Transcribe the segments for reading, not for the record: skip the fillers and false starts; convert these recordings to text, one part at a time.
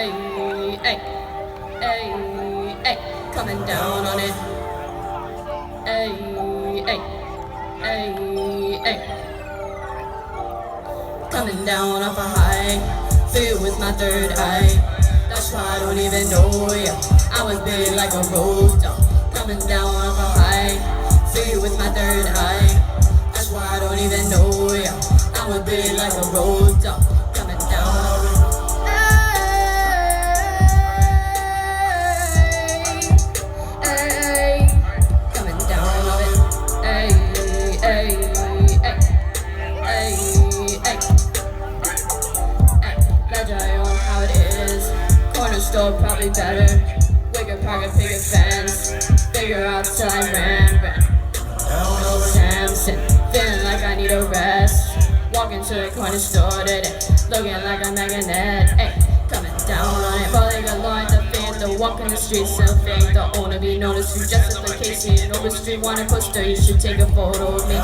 ay, ay, ay, coming down on it. Ay, ay, ay, ay, coming down off a high, filled with my third eye. That's why I don't even know ya. I was big like a road dog, coming down off a high, filled with my third eye. That's why I don't even know ya. I was big like a road dog, coming down. Store probably better. Bigger pocket, bigger fans. Figure out till I ran. Samson, feeling like I need a rest. Walking to the corner store today, looking like a magnet. Ay, coming down on it, falling along the fence. To walk in the streets and fake. The owner be known as you justification. Over street want a poster, you should take a photo of me.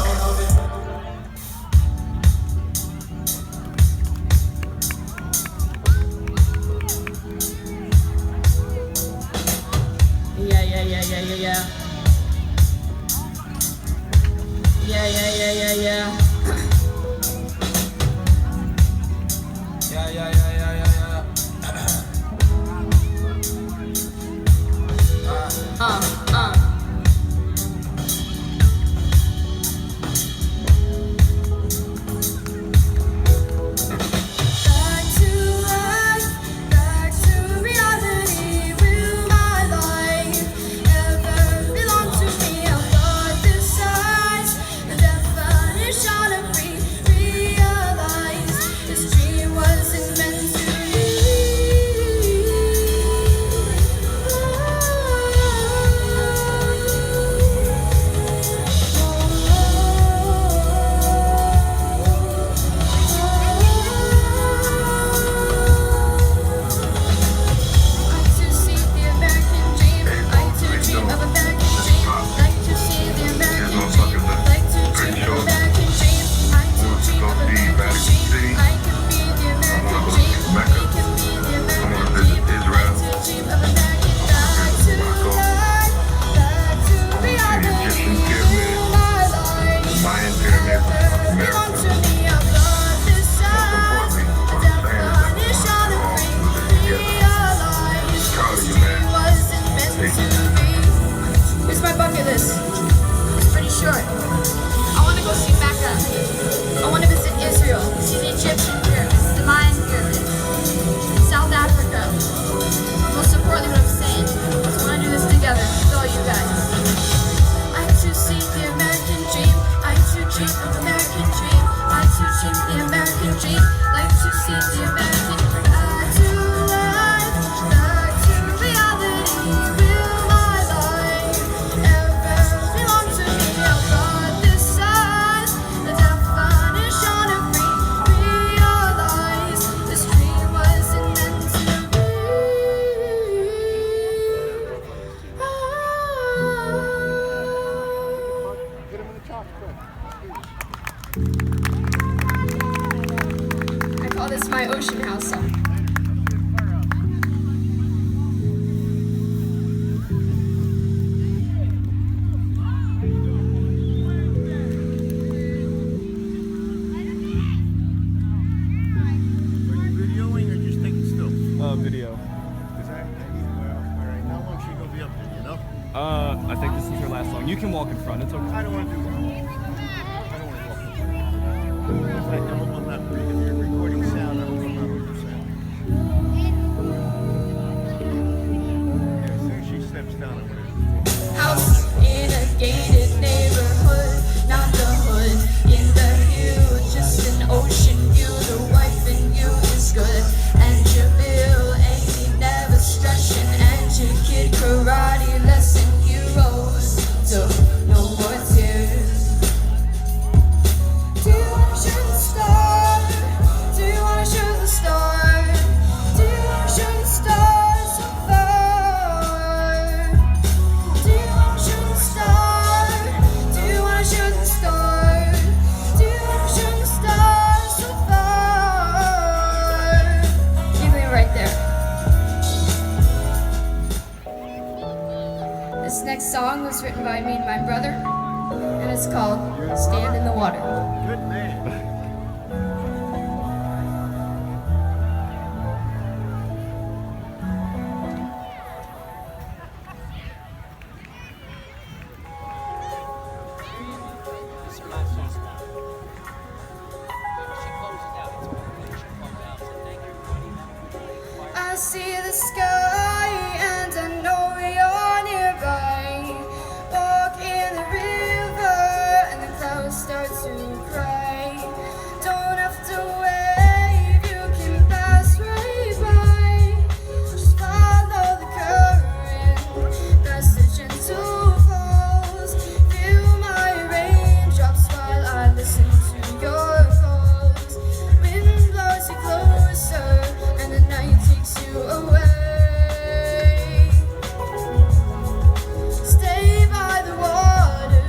I call this my Ocean House song. Video. How long is she gonna be up there, you know? I think this is her last song. You can walk in front, it's okay. I don't want to do that. I don't want to walk in front. In fact, I hope I'm not if you're recording sound, I hope I'm not with sound. Yeah, as soon as she steps down, I'm gonna. House in a gated neighborhood, not the hood in the hill, just an ocean view. The wife in you is good, and your bill ain't never stretching, and your kid karate lesson heroes. So no more tears. This song was written by me and my brother, and it's called Stand in the Water. Good man. I see the sky and I know you're nearby. Walk in the river and the clouds start to cry. Don't have to wave, you can pass right by. Just follow the current, past the gentle falls. Feel my raindrops while I listen to your calls. Wind blows you closer and the night takes you away. Stay by the water,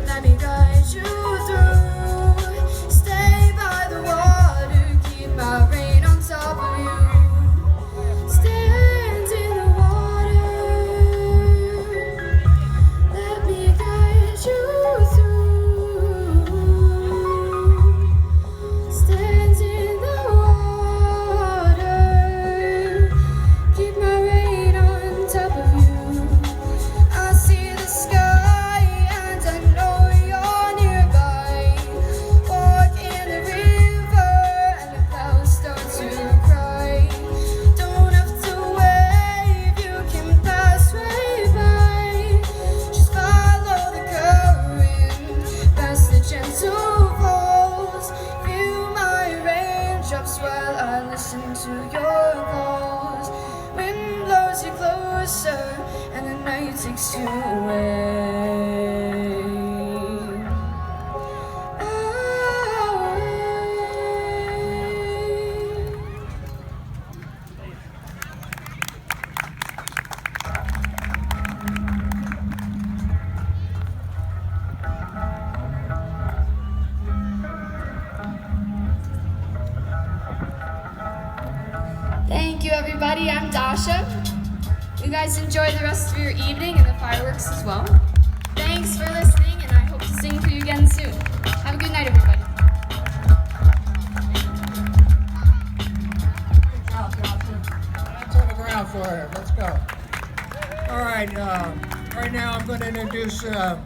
let me guide you through. Stay by the water, keep my rain on top of you. Stand in the water, let me guide you through. Stand in the water, keep my rain on top of you. I see the sky and I know you're nearby. Walk in the river and the clouds start to cry. Don't have to wave, you can pass right by. Just follow the current, past the gentle falls. Feel my raindrops while I listen to your calls. Wind blows you closer and the night takes you away. Thank you, everybody. I'm Dasha. You guys enjoy the rest of your evening and the fireworks as well. Thanks for listening, and I hope to sing for you again soon. Have a good night, everybody. Good job, Johnson. That's on the ground for her. Let's go. All right. Right now, I'm going to introduce